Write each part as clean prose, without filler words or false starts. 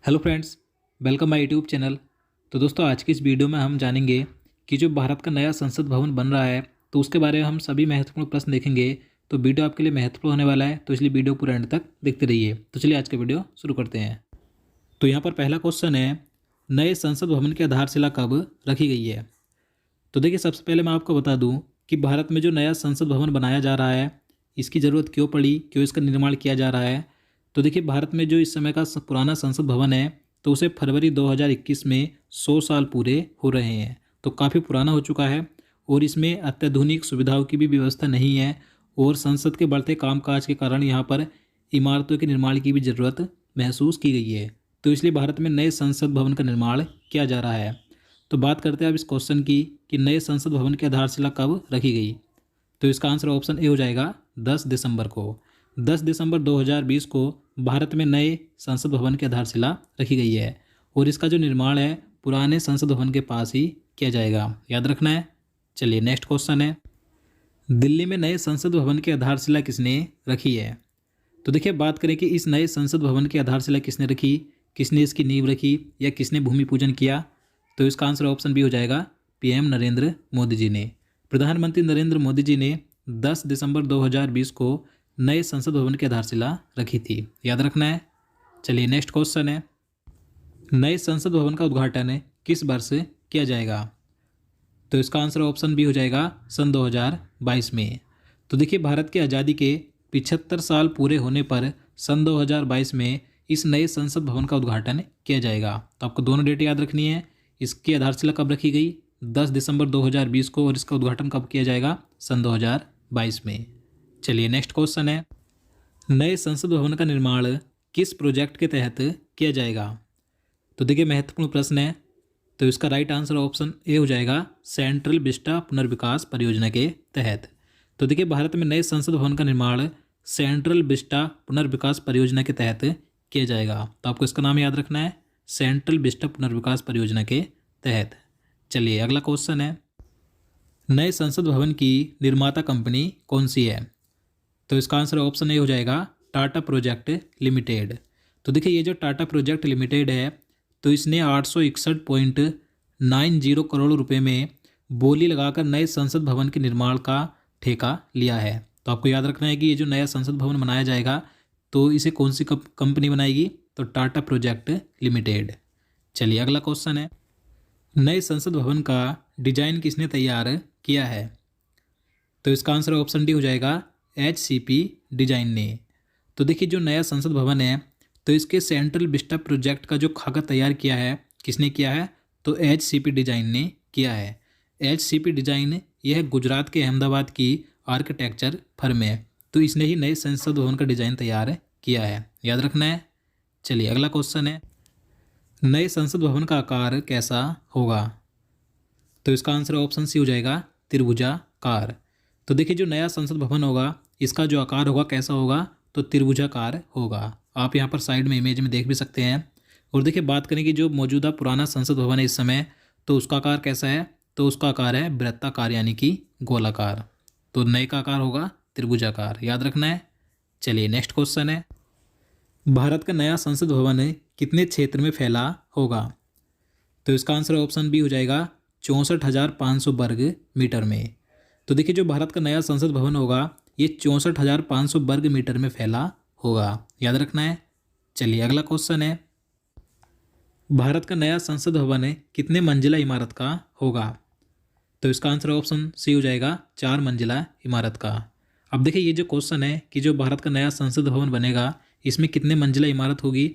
Hello friends, welcome my YouTube channel. तो दोस्तों, आज की इस वीडियो में हम जानेंगे कि जो भारत का नया संसद भवन बन रहा है तो उसके बारे में हम सभी महत्वपूर्ण प्रश्न देखेंगे। तो वीडियो आपके लिए महत्वपूर्ण होने वाला है, तो इसलिए वीडियो पूरा एंड तक देखते रहिए। तो चलिए आज का वीडियो शुरू करते हैं। तो यहाँ पर पहला क्वेश्चन है, नए संसद भवन की आधारशिला कब रखी गई है। तो देखिए, सबसे पहले मैं आपको बता दूँ कि भारत में जो नया संसद भवन बनाया जा रहा है, इसकी ज़रूरत क्यों पड़ी, क्यों इसका निर्माण किया जा रहा है। तो देखिए, भारत में जो इस समय का पुराना संसद भवन है तो उसे फरवरी 2021 में 100 साल पूरे हो रहे हैं। तो काफ़ी पुराना हो चुका है और इसमें अत्याधुनिक सुविधाओं की भी व्यवस्था नहीं है और संसद के बढ़ते कामकाज के कारण यहाँ पर इमारतों के निर्माण की भी ज़रूरत महसूस की गई है। तो इसलिए भारत में नए संसद भवन का निर्माण किया जा रहा है। तो बात करते हैं अब इस क्वेश्चन की कि नए संसद भवन की आधारशिला कब रखी गई। तो इसका आंसर ऑप्शन ए हो जाएगा 10 दिसंबर को। 10 दिसंबर 2020 को भारत में नए संसद भवन की आधारशिला रखी गई है और इसका जो निर्माण है पुराने संसद भवन के पास ही किया जाएगा, याद रखना है। चलिए नेक्स्ट क्वेश्चन है, दिल्ली में नए संसद भवन की आधारशिला किसने रखी है। तो देखिए, बात करें कि इस नए संसद भवन की आधारशिला किसने रखी, किसने इसकी नींव रखी या किसने भूमि पूजन किया। तो इसका आंसर ऑप्शन बी हो जाएगा, पीएम नरेंद्र मोदी जी ने। प्रधानमंत्री नरेंद्र मोदी जी ने 10 दिसंबर 2020 को नए संसद भवन की आधारशिला रखी थी, याद रखना है। चलिए नेक्स्ट क्वेश्चन है, नए संसद भवन का उद्घाटन किस वर्ष किया जाएगा। तो इसका आंसर ऑप्शन बी हो जाएगा, सन 2022 में। तो देखिए, भारत की आज़ादी के 75 साल पूरे होने पर सन 2022 में इस नए संसद भवन का उद्घाटन किया जाएगा। तो आपको दोनों डेट याद रखनी है, इसकी आधारशिला कब रखी गई 10 दिसंबर 2020 को और इसका उद्घाटन कब किया जाएगा, सन 2022 में। चलिए नेक्स्ट क्वेश्चन है, नए संसद भवन का निर्माण किस प्रोजेक्ट के तहत किया जाएगा। तो देखिए, महत्वपूर्ण प्रश्न है। तो इसका राइट आंसर ऑप्शन ए हो जाएगा, सेंट्रल विस्टा पुनर्विकास परियोजना के तहत। तो देखिए, भारत में नए संसद भवन का निर्माण सेंट्रल विस्टा पुनर्विकास परियोजना के तहत किया जाएगा। तो आपको इसका नाम याद रखना है, सेंट्रल विस्टा पुनर्विकास परियोजना के तहत। चलिए अगला क्वेश्चन है, नए संसद भवन की निर्माता कंपनी कौन सी है। तो इसका आंसर ऑप्शन ए हो जाएगा, टाटा प्रोजेक्ट लिमिटेड। तो देखिए, ये जो टाटा प्रोजेक्ट लिमिटेड है तो इसने 861.90 करोड़ रुपए में बोली लगाकर नए संसद भवन के निर्माण का ठेका लिया है। तो आपको याद रखना है कि ये जो नया संसद भवन बनाया जाएगा तो इसे कौन सी कंपनी बनाएगी, तो टाटा प्रोजेक्ट लिमिटेड। चलिए अगला क्वेश्चन है, नए संसद भवन का डिजाइन किसने तैयार किया है। तो इसका आंसर ऑप्शन डी हो जाएगा, HCP डिजाइन ने। तो देखिए, जो नया संसद भवन है तो इसके सेंट्रल विस्टा प्रोजेक्ट का जो खाका तैयार किया है किसने किया है, तो HCP डिजाइन ने किया है। HCP डिजाइन यह गुजरात के अहमदाबाद की आर्किटेक्चर फर्म है, तो इसने ही नए संसद भवन का डिजाइन तैयार किया है, याद रखना है। चलिए अगला क्वेश्चन है, नए संसद भवन का आकार कैसा होगा। तो इसका आंसर ऑप्शन सी हो जाएगा, त्रिभुजाकार। तो देखिए, जो नया संसद भवन होगा इसका जो आकार होगा कैसा होगा, तो त्रिभुजाकार होगा। आप यहाँ पर साइड में इमेज में देख भी सकते हैं। और देखिए, बात करें कि जो मौजूदा पुराना संसद भवन है इस समय, तो उसका आकार कैसा है, तो उसका आकार है वृत्ताकार यानी कि गोलाकार। तो नए का आकार होगा त्रिभुजाकार, याद रखना है। चलिए नेक्स्ट क्वेश्चन है, भारत का नया संसद भवन कितने क्षेत्र में फैला होगा। तो इसका आंसर ऑप्शन बी हो जाएगा, 64,500 वर्ग मीटर में। तो देखिए, जो भारत का नया संसद भवन होगा ये 64,500 वर्ग मीटर में फैला होगा, याद रखना है। चलिए अगला क्वेश्चन है, भारत का नया संसद भवन कितने मंजिला इमारत का होगा। तो इसका आंसर ऑप्शन सी हो जाएगा, 4 मंजिला इमारत का। अब देखिए, ये जो क्वेश्चन है कि जो भारत का नया संसद भवन बनेगा इसमें कितने मंजिला इमारत होगी,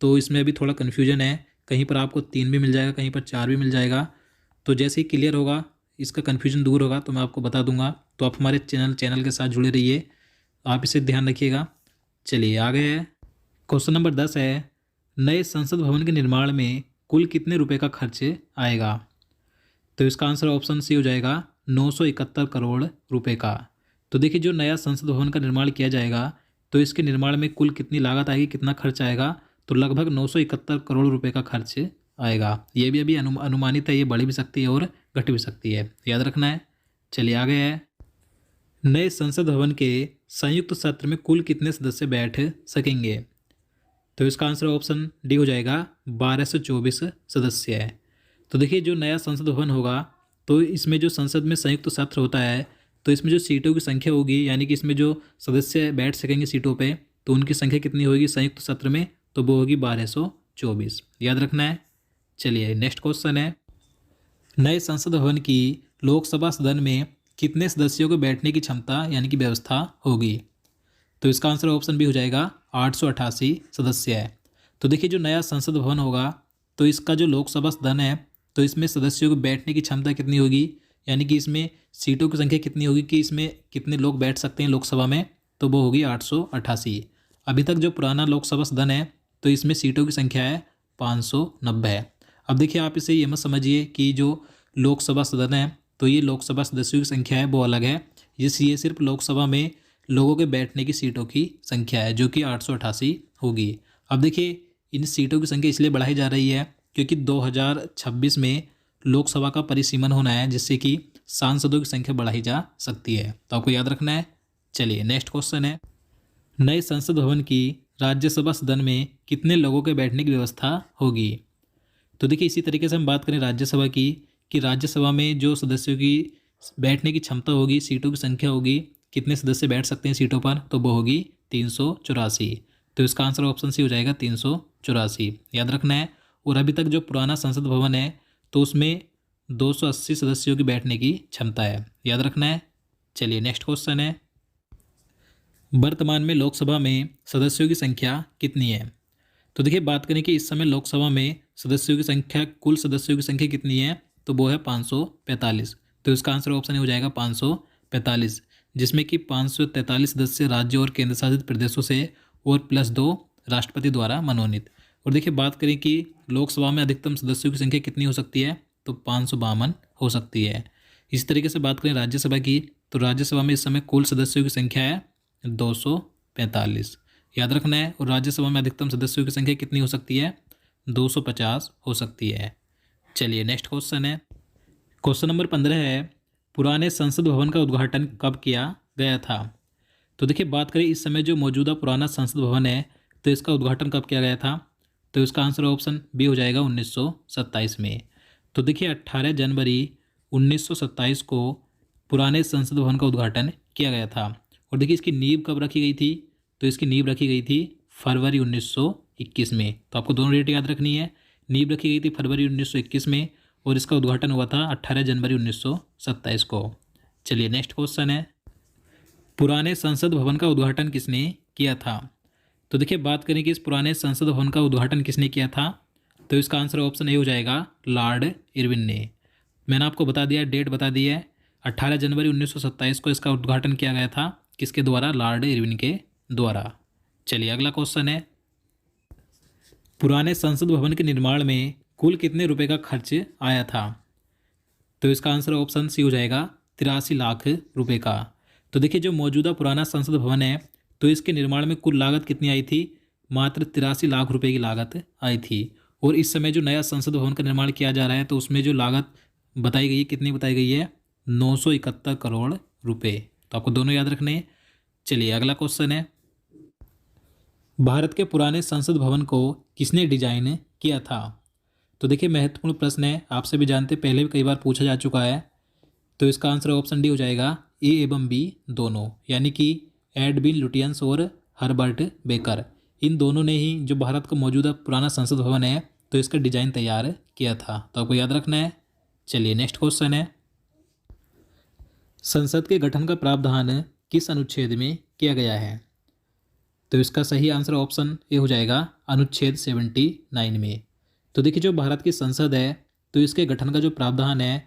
तो इसमें अभी थोड़ा कन्फ्यूजन है। कहीं पर आपको 3 भी मिल जाएगा, कहीं पर 4 भी मिल जाएगा। तो जैसे ही क्लियर होगा, इसका कन्फ्यूजन दूर होगा तो मैं आपको बता दूंगा। तो आप हमारे चैनल के साथ जुड़े रहिए, आप इसे ध्यान रखिएगा। चलिए आगे है, क्वेश्चन नंबर 10 है, नए संसद भवन के निर्माण में कुल कितने रुपए का खर्च आएगा। तो इसका आंसर ऑप्शन सी हो जाएगा, 971 करोड़ रुपए का। तो देखिए, जो नया संसद भवन का निर्माण किया जाएगा तो इसके निर्माण में कुल कितनी लागत आएगी, कितना खर्च आएगा, तो लगभग 971 करोड़ रुपए का खर्च आएगा। ये भी अभी अनुमानित है, ये बढ़ भी सकती है और घट भी सकती है, याद रखना है। चलिए आगे है, नए संसद भवन के संयुक्त सत्र में कुल कितने सदस्य बैठ सकेंगे। तो इसका आंसर ऑप्शन डी हो जाएगा, 1224 सदस्य है। तो देखिए जो नया संसद भवन होगा तो इसमें जो संसद में संयुक्त सत्र होता है तो इसमें जो सीटों की संख्या होगी, यानी कि इसमें जो सदस्य बैठ सकेंगे सीटों पे, तो उनकी संख्या कितनी होगी संयुक्त सत्र में, तो वो होगी 1224। याद रखना है। चलिए नेक्स्ट क्वेश्चन है, नए संसद भवन की लोकसभा सदन में कितने सदस्यों को बैठने की क्षमता यानी कि व्यवस्था होगी। तो इसका आंसर ऑप्शन बी हो जाएगा, 888 सदस्य है। तो देखिए जो नया संसद भवन होगा तो इसका जो लोकसभा सदन है तो इसमें सदस्यों को बैठने की क्षमता कितनी होगी, यानी कि इसमें सीटों की संख्या कितनी होगी कि इसमें कितने लोग बैठ सकते हैं लोकसभा में, तो वो होगी 888। अभी तक जो पुराना लोकसभा सदन है तो इसमें सीटों की संख्या है 590 है। अब देखिए आप इसे ये मत समझिए कि जो लोकसभा सदन है तो ये लोकसभा सदस्यों की संख्या है वो अलग है, ये सिर्फ लोकसभा में लोगों के बैठने की सीटों की संख्या है जो कि 888 होगी। अब देखिए इन सीटों की संख्या इसलिए बढ़ाई जा रही है क्योंकि 2026 में लोकसभा का परिसीमन होना है, जिससे कि सांसदों की संख्या बढ़ाई जा सकती है। तो आपको याद रखना है। चलिए नेक्स्ट क्वेश्चन है, नए संसद भवन की राज्यसभा सदन में कितने लोगों के बैठने की व्यवस्था होगी। तो देखिए इसी तरीके से हम बात करें राज्यसभा की, कि राज्यसभा में जो सदस्यों की बैठने की क्षमता होगी, सीटों की संख्या होगी, कितने सदस्य बैठ सकते हैं सीटों पर, तो वो होगी 384। तो इसका आंसर ऑप्शन सी हो जाएगा 384। याद रखना है। और अभी तक जो पुराना संसद भवन है तो उसमें 280 सदस्यों की बैठने की क्षमता है। याद रखना है। चलिए नेक्स्ट क्वेश्चन है, वर्तमान में लोकसभा में सदस्यों की संख्या कितनी है। तो देखिए बात करें कि इस समय लोकसभा में सदस्यों की संख्या, कुल सदस्यों की संख्या कितनी है, तो वो है 543। तो इसका आंसर ऑप्शन हो जाएगा 545, जिसमें कि 543 सदस्य राज्य और केंद्र शासित प्रदेशों से और +2 राष्ट्रपति द्वारा मनोनीत। और देखिए बात करें कि लोकसभा में अधिकतम सदस्यों की संख्या कितनी हो सकती है, तो 552 हो सकती है। इसी तरीके से बात करें राज्यसभा की, तो राज्यसभा में इस समय कुल सदस्यों की संख्या है 245। याद रखना है। और राज्यसभा में अधिकतम सदस्यों की संख्या कितनी हो सकती है, 250 हो सकती है। चलिए नेक्स्ट क्वेश्चन है, क्वेश्चन नंबर 15 है, पुराने संसद भवन का उद्घाटन कब किया गया था। तो देखिए बात करें इस समय जो मौजूदा पुराना संसद भवन है तो इसका उद्घाटन कब किया गया था, तो इसका आंसर ऑप्शन बी हो जाएगा 1927 में। तो देखिए 18 जनवरी 1927 को पुराने संसद भवन का उद्घाटन किया गया था। और देखिए इसकी नींव कब रखी गई थी, तो इसकी नींव रखी गई थी फरवरी 1921 में। तो आपको दोनों डेट याद रखनी है। नींव रखी गई थी फरवरी 1921 में और इसका उद्घाटन हुआ था 18 जनवरी 1927 को। चलिए नेक्स्ट क्वेश्चन है, पुराने संसद भवन का उद्घाटन किसने किया था। तो देखिए बात करें कि इस पुराने संसद भवन का उद्घाटन किसने किया था, तो इसका आंसर ऑप्शन ए हो जाएगा, लॉर्ड इरविन ने। मैंने आपको बता दिया, डेट बता दी है, 18 जनवरी 1927 को इसका उद्घाटन किया गया था। किसके द्वारा, लॉर्ड इरविन के द्वारा। चलिए अगला क्वेश्चन है, पुराने संसद भवन के निर्माण में कुल कितने रुपए का खर्च आया था। तो इसका आंसर ऑप्शन सी हो जाएगा, 83 लाख रुपए का। तो देखिए जो मौजूदा पुराना संसद भवन है तो इसके निर्माण में कुल लागत कितनी आई थी, मात्र 83 लाख रुपए की लागत आई थी। और इस समय जो नया संसद भवन का निर्माण किया जा रहा है तो उसमें जो लागत बताई गई है, कितनी बताई गई है, 971 करोड़ रुपए। तो आपको दोनों याद रखने हैं। चलिए अगला क्वेश्चन है, भारत के पुराने संसद भवन को किसने डिजाइन किया था। तो देखिए महत्वपूर्ण प्रश्न है, आपसे भी जानते, पहले भी कई बार पूछा जा चुका है। तो इसका आंसर ऑप्शन डी हो जाएगा, ए एवं बी दोनों, यानी कि एडविन लुटियंस और हर्बर्ट बेकर, इन दोनों ने ही जो भारत का मौजूदा पुराना संसद भवन है तो इसका डिजाइन तैयार किया था। तो आपको याद रखना है। चलिए नेक्स्ट क्वेश्चन है, संसद के गठन का प्रावधान किस अनुच्छेद में किया गया है। तो इसका सही आंसर ऑप्शन ए हो जाएगा, अनुच्छेद 79 में। तो देखिए जो भारत की संसद है तो इसके गठन का जो प्रावधान है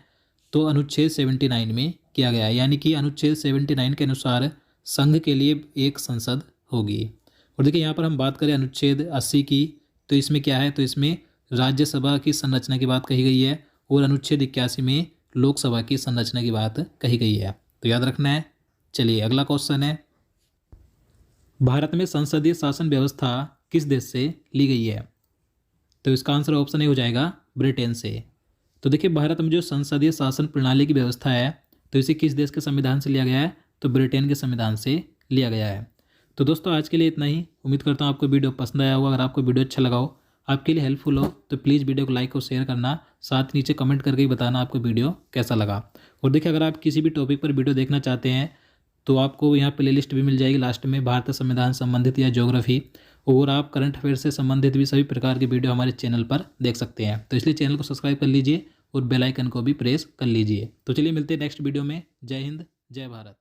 तो अनुच्छेद 79 में किया गया है, यानी कि अनुच्छेद 79 के अनुसार संघ के लिए एक संसद होगी। और देखिए यहाँ पर हम बात करें अनुच्छेद 80 की, तो इसमें क्या है, तो इसमें राज्यसभा की संरचना की बात कही गई है और अनुच्छेद 81 में लोकसभा की संरचना की बात कही गई है। तो याद रखना है। चलिए अगला क्वेश्चन है, भारत में संसदीय शासन व्यवस्था किस देश से ली गई है। तो इसका आंसर ऑप्शन ए हो जाएगा, ब्रिटेन से। तो देखिए भारत में जो संसदीय शासन प्रणाली की व्यवस्था है तो इसे किस देश के संविधान से लिया गया है, तो ब्रिटेन के संविधान से लिया गया है। तो दोस्तों आज के लिए इतना ही। उम्मीद करता हूँ आपको वीडियो पसंद आया होगा। अगर आपको वीडियो अच्छा लगा हो, आपके लिए हेल्पफुल हो, तो प्लीज़ वीडियो को लाइक और शेयर करना। साथ नीचे कमेंट करके ही बताना आपको वीडियो कैसा लगा। और देखिए, अगर आप किसी भी टॉपिक पर वीडियो देखना चाहते हैं तो आपको यहाँ प्लेलिस्ट भी मिल जाएगी लास्ट में, भारतीय संविधान संबंधित या ज्योग्राफी, और आप करंट अफेयर से संबंधित भी सभी प्रकार के वीडियो हमारे चैनल पर देख सकते हैं। तो इसलिए चैनल को सब्सक्राइब कर लीजिए और बेल आइकन को भी प्रेस कर लीजिए। तो चलिए मिलते हैं नेक्स्ट वीडियो में। जय हिंद, जय भारत।